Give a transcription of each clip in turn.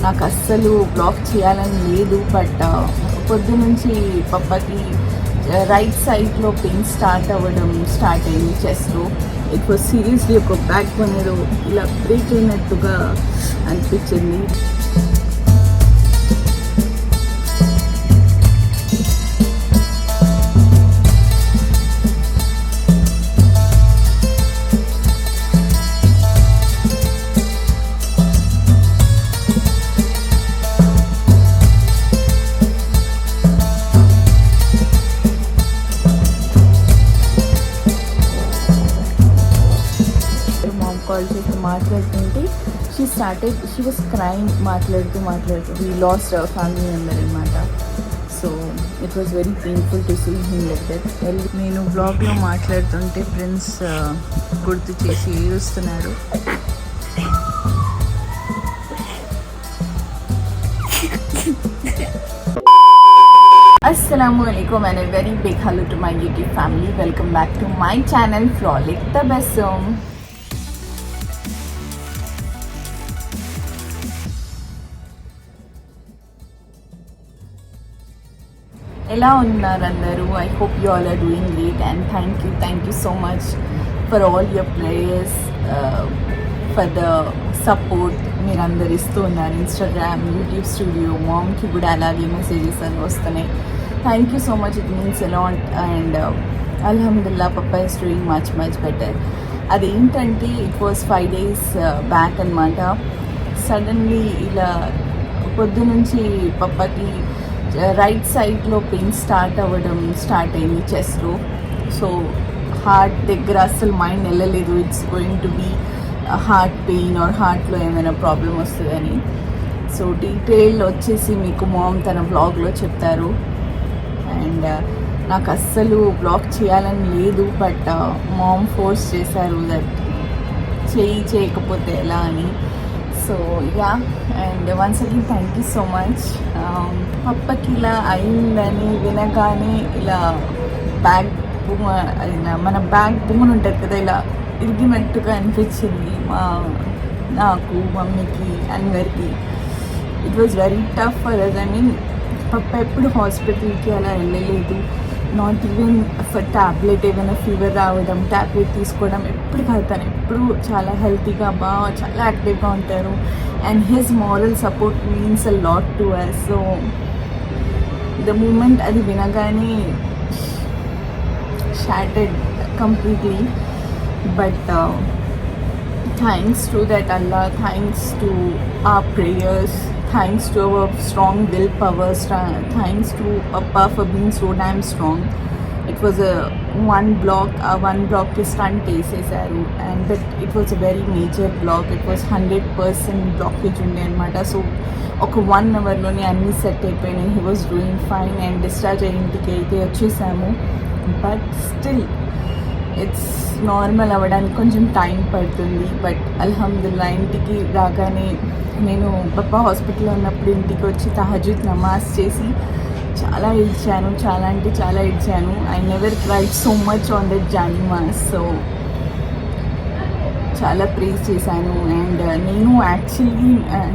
నాకు అస్సలు బ్లాగ్ చేయాలని లేదు. బట్ పొద్దు నుంచి పప్పకి రైట్ సైడ్లో పెయిన్ స్టార్ట్ అయింది చెస్ట్లో. ఇట్ వాజ్ సీరియస్లీ ఒక బ్యాక్ బోన్ ఏదో ఇలా బ్రేక్ అయినట్టుగా అనిపించింది. కాల్ చేసి మాట్లాడుతుంటే షీ వాస్ క్రైమ్ మాట్లాడుతూ we lost our family member అనమాట. So it was very painful to see him like that. నేను బ్లాగ్లో మాట్లాడుతుంటే ప్రిన్స్ గుర్తు చేసి ఏడుస్తున్నాడు. Assalamu alaikum and a very big hello to my YouTube family. Welcome back to my channel Frolic Tabassum. ఎలా ఉన్నారు అందరూ? I hope you all are doing great and thank you so much for all your prayers, for the support మీరు అందరు ఇస్తూ ఉన్నారు. Instagram, YouTube studio, మామ్కి కూడా అలాగే messages అని వస్తున్నాయి. Thank you so much, it means a lot. And అల్హమ్దుల్లా పప్పా ఇస్ డూయింగ్ మచ్ బెటర్. అదేంటంటే ఇట్ వాజ్ 5 days బ్యాక్ అనమాట. సడన్లీ ఇలా పొద్దు నుంచి పప్పకి రైట్ సైడ్లో పెయిన్ స్టార్ట్ అయింది చెస్ట్లో. సో హార్ట్ దగ్గర అస్సలు మైండ్ వెళ్ళలేదు. It's going to be heart pain or హార్ట్లో ఏమైనా ప్రాబ్లం వస్తుందని. సో డీటెయిల్ వచ్చేసి మీకు మామ్ తన బ్లాగ్లో చెప్తారు. అండ్ నాకు అస్సలు బ్లాగ్ చేయాలని లేదు. బట్ మామ్ ఫోర్స్ చేశారు దట్ చేయకపోతే ఎలా అని. So yeah, and once again thank you so much. పప్పకి ఇలా అయిందని వినగానే ఇలా మన బ్యాక్ బోన్ ఉంటుంది కదా, ఇలా ఇరిగినట్టుగా అనిపించింది నాకు, మమ్మీకి, అందరికీ. It was very tough for us. I mean పప్ప ఎప్పుడు హాస్పిటల్కి అలా వెళ్ళలేదు. నాట్ ఈవెన్ ఫర్ ట్యాబ్లెట్, ఏమైనా ఫీవర్ రావడం ట్యాబ్లెట్ తీసుకోవడం ఎప్పుడు కలుగుతాను. ఎప్పుడు చాలా హెల్తీగా చాలా యాక్టివ్గా ఉంటారు. And his moral support means a lot to us. So the moment అది వినగానే shattered completely. But thanks to that Allah, thanks to our prayers, thanks to our strong willpower, thanks to Papa for being so damn strong. It was one block is stunt చేసేసారు. And but it was a very major block. It was 100% blockage ఉండే అనమాట. So ఒక 1 hourలోనే అన్నీ set అయిపోయినాయి. He was doing fine. And discharge అయ్యి ఇంటికి అయితే వచ్చేసాము. బట్ స్టిల్ ఇట్స్ నార్మల్ అవ్వడానికి కొంచెం టైం పడుతుంది. బట్ అల్హమ్దుల్లా ఇంటికి రాగానే నేను పప్పా హాస్పిటల్లో ఉన్నప్పుడు ఇంటికి వచ్చి తహజుద్ నమాజ్ చేసి చాలా ఏడ్చాను. I never cried so much on that జానీ మాస్. సో చాలా ప్రేస్ చేశాను. అండ్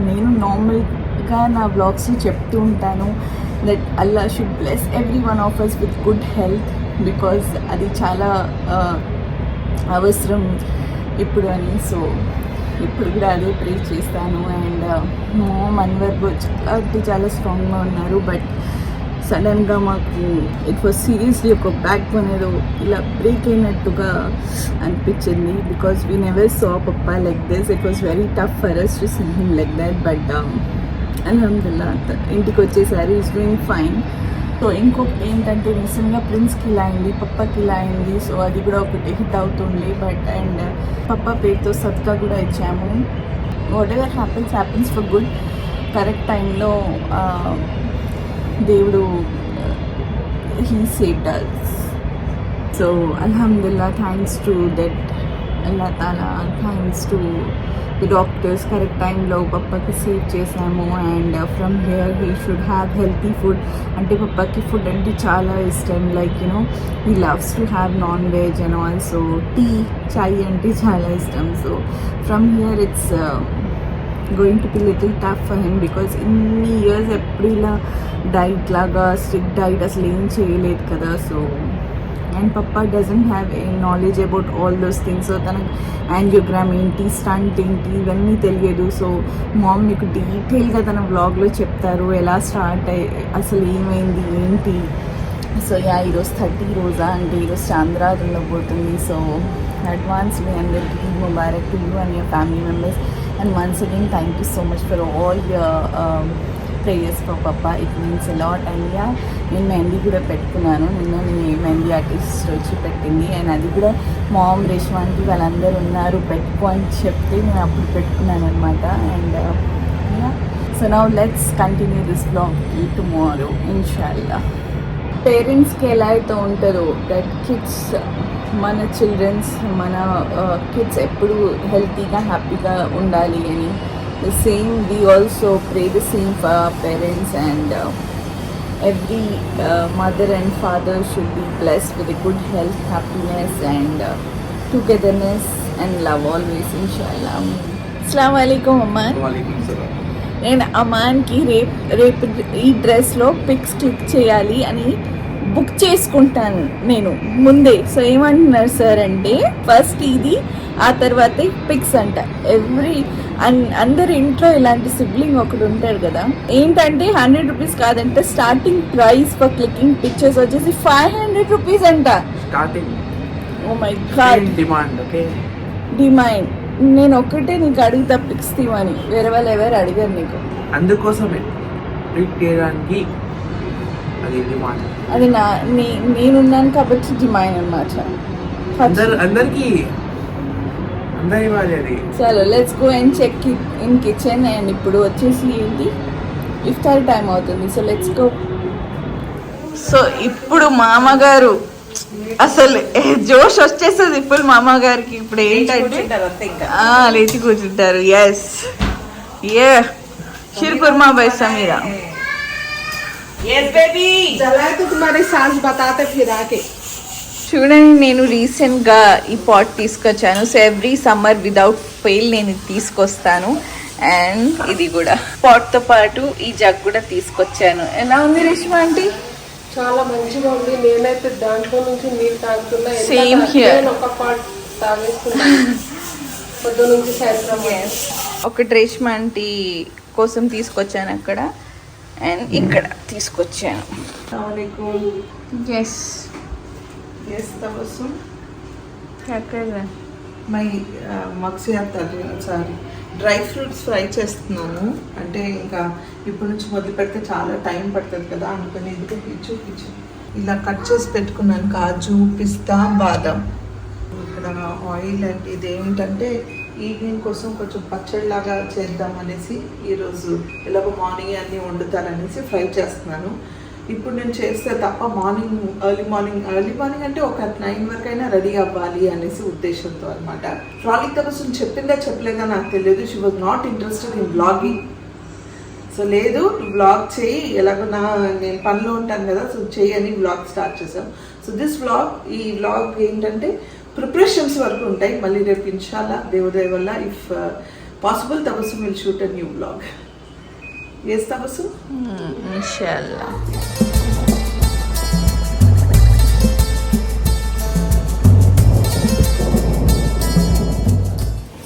నేను నార్మల్గా నా బ్లాగ్స్లో చెప్తూ ఉంటాను దట్ అల్లా should bless every one of us with good health, because అది చాలా అవసరం ఇప్పుడు అని. సో ఇప్పుడు కూడా అదే ప్రే చేస్తాను. అండ్ మామ్ అన్వర్ చాలా స్ట్రాంగ్గా ఉన్నారు. బట్ సడన్గా మాకు ఇట్ వాజ్ సీరియస్లీ ఒక బ్యాక్ బోన్ ఏదో ఇలా బ్రేక్ అయినట్టుగా అనిపించింది. బికాజ్ వీ నెవర్ సా పప్పా like this. It was very tough for us to see him like that. But అల్హమ్దుల్లా ఇంటికి వచ్చేసారి ఈజ్ డూయింగ్ ఫైన్. సో ఇంకొకటి ఏంటంటే రీసెంట్గా ప్రిన్స్కి ఇలా అయింది, పప్పకి ఇలా అయింది. సో అది కూడా ఒకటి హిట్ అవుతుంది. బట్ అండ్ పప్ప పేరుతో సత్కా కూడా ఇచ్చాము. Whatever happens for good. Correct టైంలో దేవుడు హీ సేవ్డ్ us. సో అల్హమ్దుల్లా, థ్యాంక్స్ టు దట్ అల్లా తాలా, thanks to the doctors. Correct టైంలో పప్పకి సేవ్ చేసాము. And from here he should have healthy food. అంటే పప్పకి ఫుడ్ అంటే చాలా ఇష్టం. Like he loves to have non veg and also చాయ్ అంటే చాలా ఇష్టం. So from here it's going to be little tough for him because ఇన్ని ఇయర్స్ ఎప్పుడు ఇలా డైట్ లాగా స్ట్రిక్ట్ డైట్ అసలు ఏం చేయలేదు కదా. సో అండ్ పప్పా doesn't have a knowledge about all those things. So తనకు యాంజియోగ్రామ్ ఏంటి, స్టంట్ ఏంటి, ఇవన్నీ తెలియదు. సో మామ్ మీకు డీటెయిల్గా తన వ్లాగ్లో చెప్తారు ఎలా స్టార్ట్ అయ్యి అసలు ఏమైంది ఏంటి. సో ఈరోజు 30 రోజా అంటే ఈరోజు చాంద్రాదుల్లో పోతుంది. సో అడ్వాన్స్ మీ అందరికీ Eid Mubarak to you and your family members. And once again thank you so much for all your prayers for పప్పా. It means a lot. అండ్ నేను మెహందీ కూడా పెట్టుకున్నాను. నిన్న మెహందీ ఆర్టిస్ట్ వచ్చి పెట్టింది. అండ్ అది కూడా మామ్, రేష్మాంటి వాళ్ళందరూ ఉన్నారు పెట్టుకో అని చెప్తే నేను అప్పుడు పెట్టుకున్నాను అనమాట. And so now let's continue this blog tomorrow ఇన్షాల్లా. పేరెంట్స్కి ఎలా అయితే ఉంటుందో దట్ కిడ్స్, మన చిల్డ్రన్స్, మన కిడ్స్ ఎప్పుడు హెల్తీగా హ్యాపీగా ఉండాలి అని, the same we also pray the same for our parents. And every mother and father should be blessed with a good health, happiness and togetherness and love always, inshallah. Assalamu alaikum Aman. Walaikum salam. నేను అమాన్కి రేపు ఈ డ్రెస్లో pics click చేయాలి అని book చేసుకుంటాను నేను ముందే. So ఏమంటున్నారు సార్ అంటే ఫస్ట్ ఇది, ఆ తర్వాత పిక్స్ అంట. అందరి ఇంట్లో ఇలాంటి సిబ్లింగ్ ఒకడు ఉంటాడు కదా. ఏంటంటే 100 రూపీస్ కాదంటే starting price for clicking pictures వచ్చేసి 500 రూపీస్ అంట starting. Oh my god, demand. Okay, demand. నేను ఒక్కటే నీకు అడుగుతా పిక్స్ తీవని, వేరే వాళ్ళు ఎవరు అడిగారు నీకు. అందుకోసమే ట్రీట్ చేయడానికి అది డిమాండ్. అది నేనున్నాను కాబట్టి డిమాండ్ అనమాట. అందరికి ఇవ్వాలి అది. చలో let's go and check in kitchen. And ఇప్పుడు వచ్చేసి ఏంటి, ఇఫ్తార్ టైం అవుతుంది. So let's go. సో ఇప్పుడు మామగారు అసలు జోష్ వచ్చేస్తుంది ఇప్పుడు మామగారికి. ఇప్పుడు ఏంటంటే లేచి కూర్చుంటారు. Yes a sheer khurma by Sameera. Yes baby. चला तो तुम्हारे सांस बताते फिर आके. చూడండి, నేను రీసెంట్గా ఈ పాట్ తీసుకొచ్చాను. So every summer without fail నేను ఇది తీసుకొస్తాను. అండ్ ఇది కూడా పాట్తో పాటు ఈ జగ్ కూడా తీసుకొచ్చాను. ఎలా ఉంది రేష్మా ఆంటీ? చాలా మంచిగా ఉంది. నేనైతే దాంట్లో నుంచి నీళ్ళు తాగుతున్నా. Same here. ఒక పాట్ తాగేస్తున్నాను పొద్దు నుంచి సాయంత్రం. ఒకటి రేష్మా ఆంటీ కోసం తీసుకొచ్చాను అక్కడ, అండ్ ఇక్కడ తీసుకొచ్చాను. Yes sorry dry fruits fry చేస్తున్నాను. అంటే ఇంకా ఇప్పటి నుంచి మొదలు పెడితే చాలా టైం పడుతుంది కదా అనుకుని ఇదిగో చూపించు. ఇలా కట్ చేసి పెట్టుకున్నాను కాజు, పిస్తా, బాదం. ఇక్కడ ఆయిల్ అండ్ ఇది ఏమిటంటే ఈవినింగ్ కోసం కొంచెం పచ్చడిలాగా చేద్దాం అనేసి, ఈరోజు ఇలాగ మార్నింగ్ అన్నీ వండుతారనేసి ఫ్రై చేస్తున్నాను. ఇప్పుడు నేను చేస్తే తప్ప ఎర్లీ మార్నింగ్ అంటే ఒక 9 వరకు అయినా రెడీ అవ్వాలి అనేసి ఉద్దేశంతో అనమాట. ట్రాలీ తపస్సు చెప్పిందా చెప్పలేదా నాకు తెలియదు. She was not interested in blogging. So లేదు బ్లాగ్ చేయి, ఎలాగో నేను పనిలో ఉంటాను కదా, సో చేయి అని బ్లాగ్ స్టార్ట్ చేసాం. సో ఈ వ్లాగ్ ఏంటంటే ప్రిపరేషన్స్ వరకు ఉంటాయి. మళ్ళీ రేపు ఇన్షాల్లా దేవుడి వల్ల ఇఫ్ పాసిబుల్ తపస్సు will shoot a new blog. Yes తపస్సు, ఇన్షాల్లా.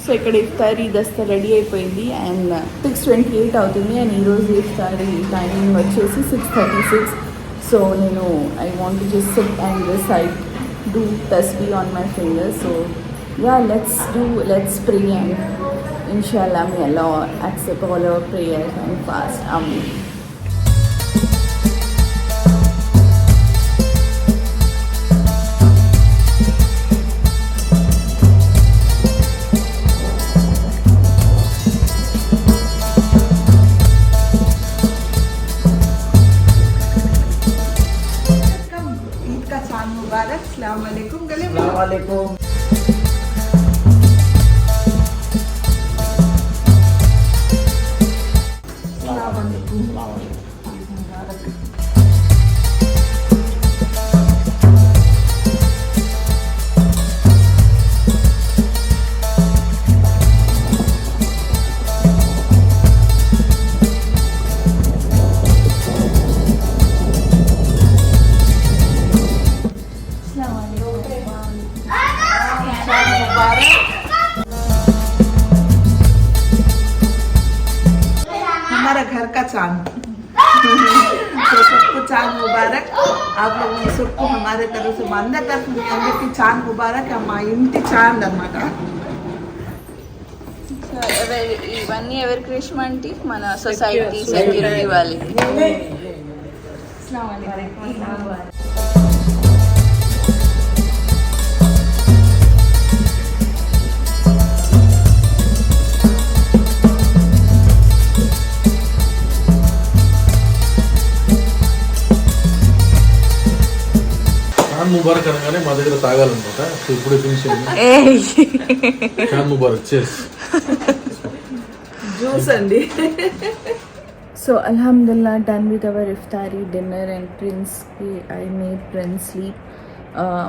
సో ఇక్కడ ఇఫ్తారీ దస్తా రెడీ అయిపోయింది. అండ్ 6:28 అవుతుంది. అండ్ ఈరోజు ఇఫ్తారీ టైమింగ్ వచ్చేసి 6:36. సో నేను I want to just SIT and just I do tasbih on my fingers. So yeah, let's pray and inshallah may Allah accept all our prayers and fast. Amen. अस्सलामुअलैकुम. गले अस्सलामुअलैकुम. हमारा घर का चांद तो सबको चांद मुबारक आप लोगों सबको हमारे तरफ से अंदर तरफ మీ అందరికీ చాంద్ ముబారక్ మా ఇంటి చాంద్ అన్నమాట ఇవన్నీ ఎవరి క్రియేషన్ అంటే మన సొసైటీ సెక్యూరిటీ వాళ్ళకి. చాంద్ ముబారక్ అనగానే మా దగ్గర తాగాలన్నమాట. సో ఇప్పుడే ఫినిష్ అయింది. చాంద్ ముబారక్ చేస్ జ్యూస్ అండి. So alhamdulillah, done with our iftari dinner and I made Prince sleep.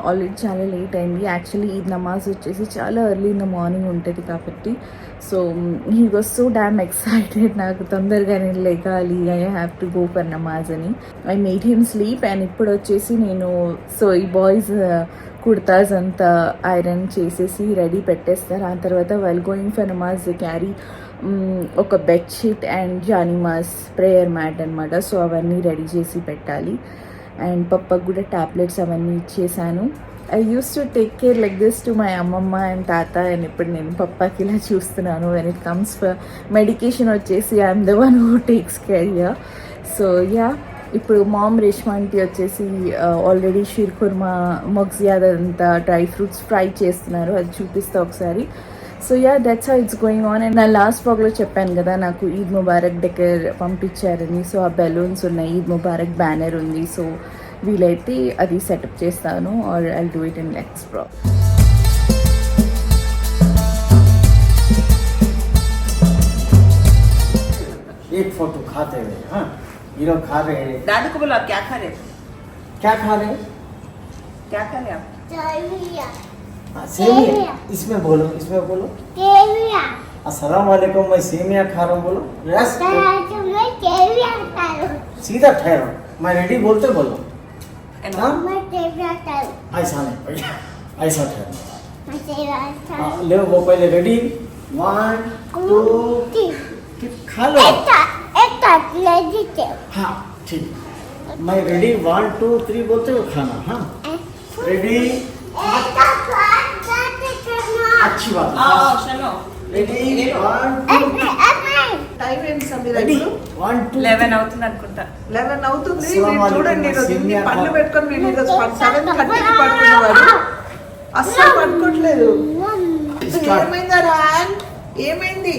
Already చాలా లేట్ అయింది. యాక్చువల్లీ ఈ నమాజ్ వచ్చేసి చాలా ఎర్లీ ఇన్ ద మార్నింగ్ ఉంటుంది కాబట్టి so he was so damn excited. నాకు తొందరగా నేను లేకాలి, I have to go for నమాజ్ అని. I made him sleep. And ఇప్పుడు వచ్చేసి నేను సో ఈ బాయ్స్ కుర్తాస్ అంతా ఐరన్ చేసేసి రెడీ పెట్టేస్తారు. ఆ తర్వాత వైల్ గోయింగ్ ఫర్ నమాజ్ క్యారీ ఒక బెడ్షీట్ అండ్ జానిమాస్ ప్రేయర్ మ్యాట్ అనమాట. సో అవన్నీ రెడీ చేసి పెట్టాలి. అండ్ పప్పకు కూడా ట్యాబ్లెట్స్ అవన్నీ ఇచ్చేసాను. I use to take care like this to my అమ్మమ్మ అండ్ తాత. అండ్ ఇప్పుడు నేను పప్పకి ఇలా చూస్తున్నాను. When it comes for medication వచ్చేసి I'm the one who takes care here. So yeah, ఇప్పుడు మామ్ రేష్మా ఆంటీ వచ్చేసి ఆల్రెడీ షీర్ కుర్మా మొగ్జియాద్ అంతా డ్రై ఫ్రూట్స్ ఫ్రై చేస్తున్నారు. అది చూపిస్తా ఒకసారి. So ya, that's how it's going on. And నా లాస్ట్ వ్లాగ్లో చెప్పాను కదా నాకు ఈద్ ముబారక్ డెకర్ పంపించారని. సో ఆ బెలూన్స్ ఉన్నాయి, ఈద్ ముబారక్ బ్యానర్ ఉంది. సో వీలైతే అది సెటప్ చేస్తాను or I do it in next vlog. एक फोटो खाते हुए. हाँ, ये लोग खा रहे हैं. दादू को बोलो आप क्या खा रहे? क्या खा रहे हैं? क्या खा रहे आप? हाँ, सेमिया. इसमें बोलो, इसमें बोलो. अस्सलाम वालेकुम, मैं सेमिया खा रहा हूँ. बोलो. यस. सीधा ठहरो. मैं रेडी बोलते बोलो. हाँ? ऐसा नहीं भैया, ऐसा ठहरो. हाँ, ले वो पहले रेडी. 1 2 खा लो. हाँ ठीक. मैं रेडी 1 2 3 बोलते हो खाना. हाँ रेडी. अच्छी बात. चलो रेडी 1 2 టైం ఏంటి సమీర? रेडी ఇప్పుడు 1 2 11 అవుతుంది అనుకుంటా. 11 అవుతుంది. అస్సలాము మీరు చూడండి, అలైకుం, ఈరోజు ఇన్ని సేమియా పళ్ళు ఖా- పెట్టుకొని మీరు ఈరోజు 7:30కి పడుకునేవారు. అస్సలు పడుకోవట్లేదు. Start. ఏమైందా రాన్? ఏమైంది?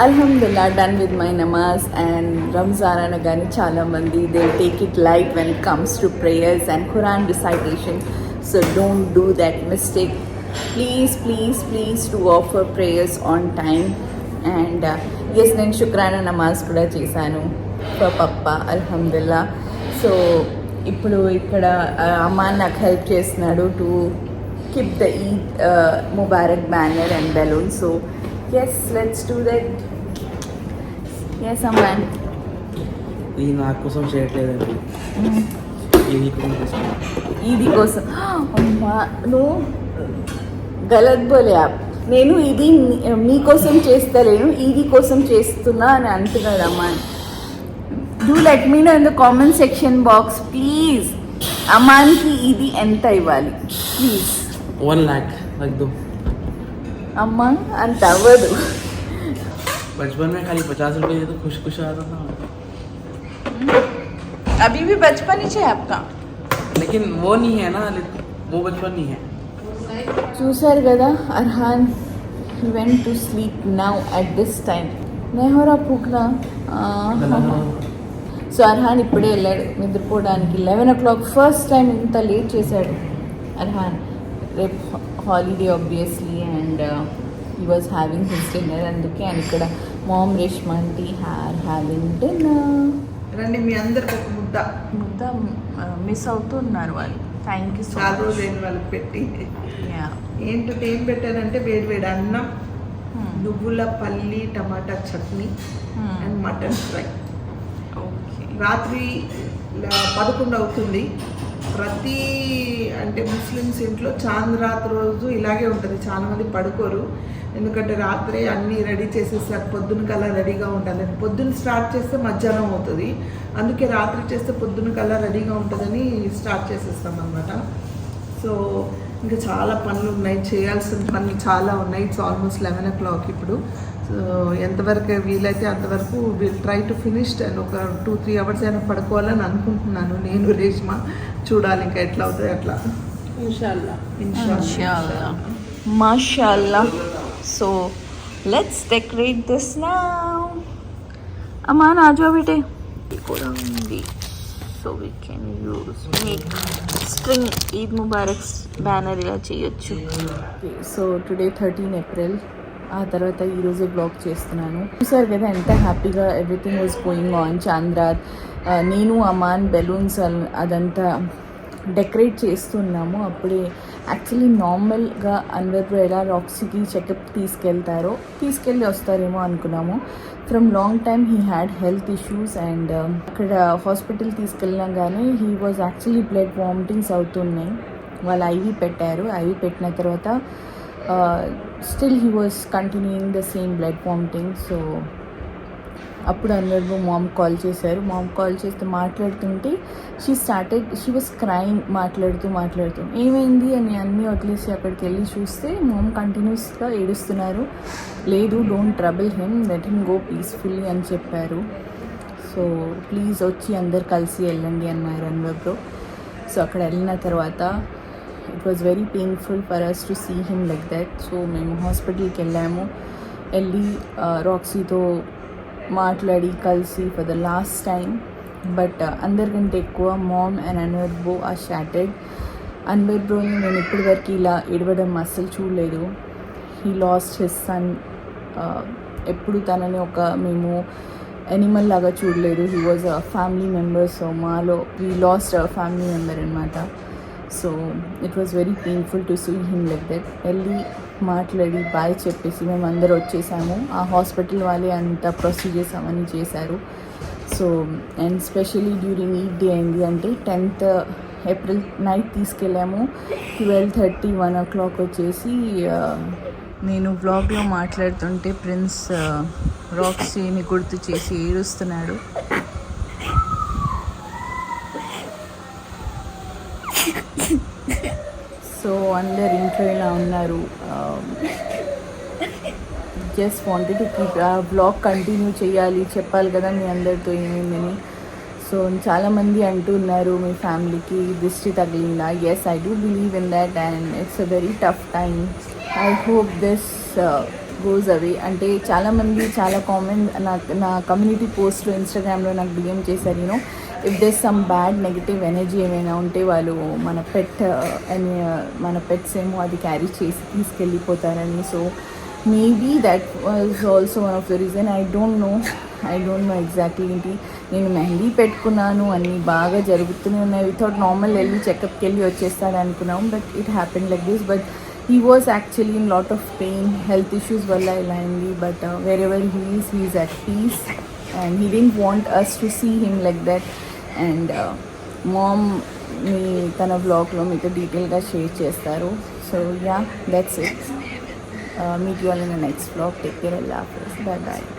Alhamdulillah, done with my namaz. And Ramzan అనగానే చాలా మంది they take it light when it comes to prayers and Quran recitation. So don't do that mistake. Please, please, please do offer prayers on time. And yes, నేను శుక్రానా నమాజ్ కూడా చేశాను for పప్ప. అల్హమ్దుల్లా. So ఇప్పుడు ఇక్కడ Amman నాకు హెల్ప్ చేస్తున్నాడు to keep the Eid Mubarak banner and balloon. So yes, let's do that. Yes, Aman. ఇది నా కోసం చేయట్లేదండి, ఇది కోసం. ఈది కోసం. అమ్మా నువ్వు గలత్ బోలే ఆప్. నేను ఇది మీకోసం చేస్తలేను, ఈది కోసం చేస్తున్నా అని అంటున్నాడు అమ్మాన్. Do let me know in the comment section box please. అమ్మాన్కి ఇది ఎంత ఇవ్వాలి ప్లీజ్. 1 लाख रख दो. అమ్మ అంత అవ్వదు. बचपन में खाली 50 रुपए तो खुश खुश आता था, अभी भी बचपन ही है आपका. लेकिन वो नहीं है ना, वो बचपन नहीं है. చూసారు కదా, Arhan went to sleep now at this time. నెహోరా పూక్నా. సో అర్హాన్ ఇప్పుడే వెళ్ళాడు నిద్రపోవడానికి. 11 o'clock ఫస్ట్ టైం ఇంత లేట్ చేశాడు అర్హాన్. రేపు holiday obviously and he was having his dinner. అందుకే అని ఇక్కడ mom Reshma aunty having dinner. రండి మీ అందరికి ఒక ముద్ద. ముద్ద మిస్ అవుతున్నారు వాళ్ళు. థ్యాంక్ యూ సో చాలా మచ్. రోజులైన వాళ్ళకి పెట్టి. యా. ఏంటంటే ఏం పెట్టారంటే వేడి వేడి అన్నం, నువ్వుల పల్లి టమాటా chutney and mutton fry. Okay. రాత్రి 11 అవుతుంది. ప్రతి అంటే ముస్లిమ్స్ ఇంట్లో చాంద్ రాత్ రోజు ఇలాగే ఉంటుంది. చాలామంది పడుకోరు, ఎందుకంటే రాత్రి అన్నీ రెడీ చేసేసారు, పొద్దున్న కల్లా రెడీగా ఉండాలి. పొద్దున్న స్టార్ట్ చేస్తే మధ్యాహ్నం అవుతుంది, అందుకే రాత్రి చేస్తే పొద్దున్న కల్లా రెడీగా ఉంటుందని స్టార్ట్ చేసేస్తాం అన్నమాట. సో ఇంకా చాలా పనులు ఉన్నాయి, చేయాల్సిన పనులు చాలా ఉన్నాయి. ఇట్స్ ఆల్మోస్ట్ 11 o'clock ఇప్పుడు. సో ఎంతవరకు వీలైతే అంతవరకు will try to finish. And ఒక 2-3 hours అయినా పడుకోవాలని అనుకుంటున్నాను నేను, రేష్మా. చూడాలి ఇంకా ఎట్లా అవుతుంది అట్లా. ఇన్షాల్లా. Inshallah. Mashallah. So let's decorate this now. Aman, aa jao bete. So we can make string Eid Mubarak's banner ila cheyochu. So today 13 April. ఆ తర్వాత ఈరోజే బ్లాగ్ చేస్తున్నాను. చూసారు కదా ఎంత హ్యాపీగా ఎవ్రీథింగ్ వాజ్ గోయింగ్ ఆన్. చాంద్రాత్, నేను అమాన్ బెలూన్స్ అదంతా డెకరేట్ చేస్తున్నాము. అప్పుడే యాక్చువల్లీ నార్మల్గా అన్వర్ బ్రో ఎలా రాక్సీకి చెకప్ తీసుకెళ్ళి వస్తారేమో అనుకున్నాము. From long time he had health issues and అక్కడ హాస్పిటల్ తీసుకెళ్ళినా కానీ he was actually blood vomitings అవుతున్నాయి. వాళ్ళు ఐవీ పెట్టారు. ఐవీ పెట్టిన తర్వాత still he was continuing the same blood vomiting. So అప్పుడు అన్వర్ మామ్ కాల్ చేశారు. మామ్ కాల్ చేస్తే మాట్లాడుతుంటే షీ వాజ్ క్రైమ్, మాట్లాడుతూ ఏమైంది అని అన్నీ వదిలేసి అక్కడికి వెళ్ళి చూస్తే మామ్ కంటిన్యూస్గా ఏడుస్తున్నారు. లేదు, don't trouble him, let him go peacefully అని చెప్పారు. సో ప్లీజ్ వచ్చి అందరు కలిసి వెళ్ళండి అన్నారు అన్వర్ బ్రో. సో అక్కడ వెళ్ళిన తర్వాత it was very painful for us to see him like that. So మేము హాస్పిటల్కి వెళ్ళి రాక్సీతో మాట్లాడి కలిసి for the last time. But అందరికంటే ఎక్కువ mom and Anwar bro are shattered. Anwar బ్రోని నేను ఇప్పటి వరకు ఇలా ఏడవడం అస్సలు చూడలేదు. He lost his son. ఎప్పుడు తనని మేము ఎనిమల్ లాగా చూడలేదు. He was a family member. So మాలో we lost a family member అనమాట. So it was very painful to see him like that. వెళ్ళి మాట్లాడి బాయ్ చెప్పేసి మేము అందరూ వచ్చేసాము. ఆ హాస్పిటల్ వాళ్ళే అంత ప్రొసీజర్స్ అవన్నీ చేశారు. So and specially during Eid day అయింది, అంటే 10th April నైట్ తీసుకెళ్ళాము. 12:30, 1 o'clock వచ్చేసి నేను వ్లాగ్లో మాట్లాడుతుంటే ప్రిన్స్ రాక్సీని గుర్తు చేసి ఏడుస్తున్నాడు. సో అందరు ఇంట్లో ఇలా ఉన్నారు. జస్ట్ వాంటెడ్ టు కీప్ ఆ బ్లాగ్ కంటిన్యూ చేయాలి, చెప్పాలి కదా మీ అందరితో ఏమైందని. సో చాలామంది అంటున్నారు మీ ఫ్యామిలీకి దిష్టి తగిలిందా. Yes, I do believe in that and it's a very tough time. I hope this goes away. అంటే చాలామంది చాలా కామెంట్ నా కమ్యూనిటీ పోస్ట్లో ఇన్స్టాగ్రామ్లో నాకు డిఎం చేశారు. You know if there some bad negative energy ఏమైనా ఉంటే వాళ్ళు మన పెట్స్ ఏమో అది క్యారీ చేసి తీసుకెళ్ళిపోతారని. So maybe that was also one of the reason. I don't know exactly ఏంటి. నేను మెహందీ పెట్టుకున్నాను, అన్నీ బాగా జరుగుతూనే ఉన్నాయి. వితౌట్ నార్మల్ వెళ్ళి చెకప్కి వెళ్ళి వచ్చేస్తాడు అనుకున్నాం. But it happen like this. But he was actually in lot of pain, health issues valla ila indi. But wherever he is at peace and he didn't want us to see him like that. And mom me tana vlog lo meeto detail ga share chestaru. So yeah, that's it. Meet you all in the next vlog. Take care. Allah Hafiz. Bye bye.